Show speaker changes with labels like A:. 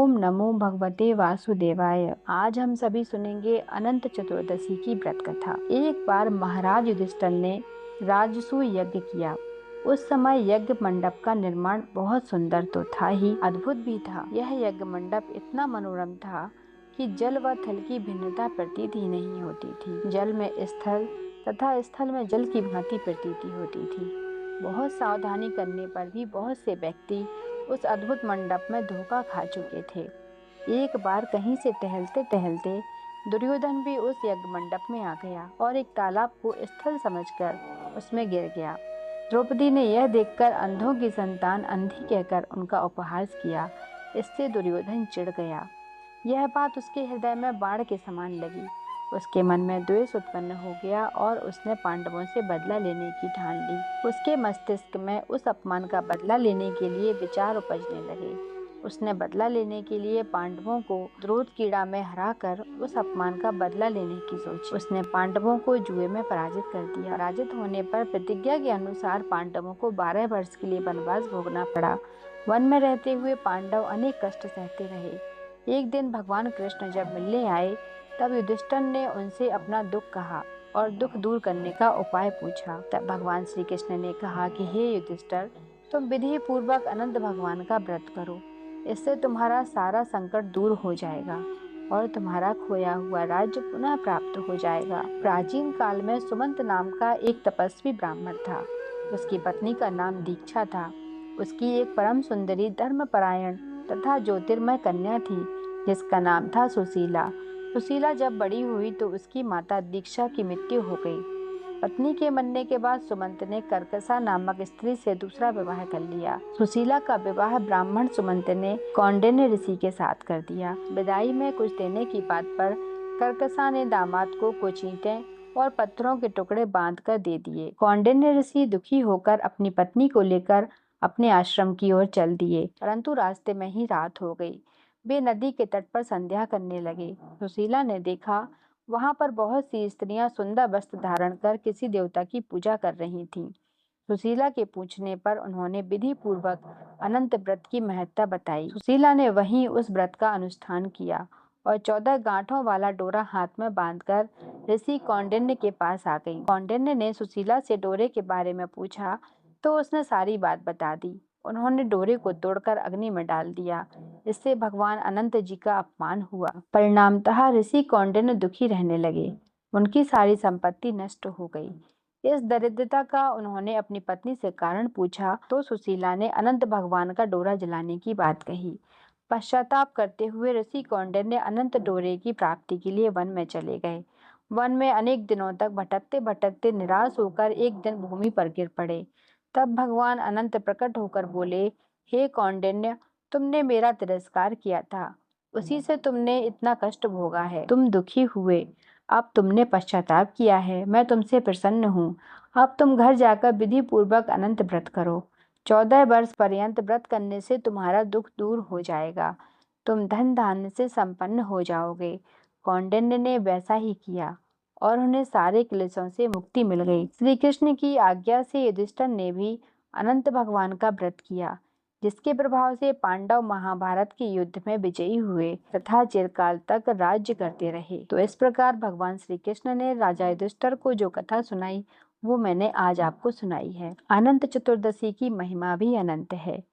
A: ओम नमो भगवते वासुदेवाय। आज हम सभी सुनेंगे अनंत चतुर्दशी की व्रत कथा। एक बार महाराज युधिष्ठिर ने राजसूय यज्ञ किया। उस समय यज्ञ मंडप का निर्माण बहुत सुंदर तो था ही, अद्भुत भी था। यह यज्ञ मंडप इतना मनोरम था कि जल व थल की भिन्नता प्रतीत ही नहीं होती थी। जल में स्थल तथा स्थल में जल की भांति प्रतीति होती थी। बहुत सावधानी करने पर भी बहुत से व्यक्ति उस अद्भुत मंडप में धोखा खा चुके थे। एक बार कहीं से टहलते टहलते दुर्योधन भी उस यज्ञ मंडप में आ गया और एक तालाब को स्थल समझकर उसमें गिर गया। द्रौपदी ने यह देखकर अंधों की संतान अंधी कहकर उनका उपहास किया। इससे दुर्योधन चिढ़ गया। यह बात उसके हृदय में बाण के समान लगी। उसके मन में द्वेष उत्पन्न हो गया और उसने पांडवों से बदला लेने की ठान ली। उसके मस्तिष्क में उस अपमान का बदला लेने के लिए विचार उपजने लगे। उसने बदला लेने के लिए पांडवों को द्रोध कीड़ा में हराकर उस अपमान का बदला लेने की सोची। उसने पांडवों को जुए में पराजित कर दिया। पराजित होने पर प्रतिज्ञा के अनुसार पांडवों को 12 वर्ष के लिए वनवास भोगना पड़ा। वन में रहते हुए पांडव अनेक कष्ट सहते रहे। एक दिन भगवान कृष्ण जब मिलने आए तब युधिष्ठिर ने उनसे अपना दुख कहा और दुख दूर करने का उपाय पूछा। तब भगवान श्री कृष्ण ने कहा कि हे युधिष्ठिर, तुम विधि पूर्वक अनंत भगवान का व्रत करो। इससे तुम्हारा सारा संकट दूर हो जाएगा और तुम्हारा खोया हुआ राज्य पुनः प्राप्त हो जाएगा। प्राचीन काल में सुमंत नाम का एक तपस्वी ब्राह्मण था। उसकी पत्नी का नाम दीक्षा था। उसकी एक परम सुंदरी धर्मपरायण तथा ज्योतिर्मय कन्या थी जिसका नाम था सुशीला। सुशीला जब बड़ी हुई तो उसकी माता दीक्षा की मृत्यु हो गई। पत्नी के मरने के बाद सुमंत ने कर्कसा नामक स्त्री से दूसरा विवाह कर लिया। सुशीला का विवाह ब्राह्मण सुमंत ने कौंडिन्य ऋषि के साथ कर दिया। विदाई में कुछ देने की बात पर कर्कसा ने दामाद को कुछ ईंटें और पत्थरों के टुकड़े बांधकर दे दिए। कौंडिन्य ऋषि दुखी होकर अपनी पत्नी को लेकर अपने आश्रम की ओर चल दिए, परंतु रास्ते में ही रात हो गई। वे नदी के तट पर संध्या करने लगे। सुशीला ने देखा वहां पर बहुत सी स्त्रियां सुंदर वस्त्र धारण कर किसी देवता की पूजा कर रही थीं। सुशीला के पूछने पर उन्होंने विधि पूर्वक अनंत व्रत की महत्ता बताई। सुशीला ने वहीं उस व्रत का अनुष्ठान किया और 14 गांठों वाला डोरा हाथ में बांधकर ऋषि कौंडिन्य के पास आ गई। कौंडिन्य ने सुशीला से डोरे के बारे में पूछा तो उसने सारी बात बता दी। उन्होंने डोरे को तोड़कर अग्नि में डाल दिया। इससे भगवान अनंत जी का अपमान हुआ। परिणामतः ऋषि कौंडिन्य दुखी रहने लगे। उनकी सारी संपत्ति नष्ट हो गई। इस दरिद्रता का उन्होंने अपनी पत्नी से कारण पूछा तो सुशीला ने अनंत भगवान का डोरा जलाने की बात कही। पश्चाताप करते हुए ऋषि कौंडिन्य अनंत डोरे की प्राप्ति के लिए वन में चले गए। वन में अनेक दिनों तक भटकते भटकते निराश होकर एक दिन भूमि पर गिर पड़े। तब भगवान अनंत प्रकट होकर बोले, हे कौंडिन्य, तुमने मेरा तिरस्कार किया था, उसी से तुमने इतना कष्ट भोगा है। तुम दुखी हुए, अब तुमने पश्चाताप किया है, मैं तुमसे प्रसन्न हूँ। अब तुम घर जाकर विधि पूर्वक अनंत व्रत करो। 14 वर्ष पर्यंत व्रत करने से तुम्हारा दुख दूर हो जाएगा। तुम धन धान्य से संपन्न हो जाओगे। कौंडिन्य ने वैसा ही किया और उन्हें सारे क्लेशों से मुक्ति मिल गई। श्री कृष्ण की आज्ञा से युधिष्ठिर ने भी अनंत भगवान का व्रत किया, जिसके प्रभाव से पांडव महाभारत के युद्ध में विजयी हुए तथा चिरकाल तक राज्य करते रहे। तो इस प्रकार भगवान श्री कृष्ण ने राजा युधिष्ठिर को जो कथा सुनाई वो मैंने आज आपको सुनाई है। अनंत चतुर्दशी की महिमा भी अनंत है।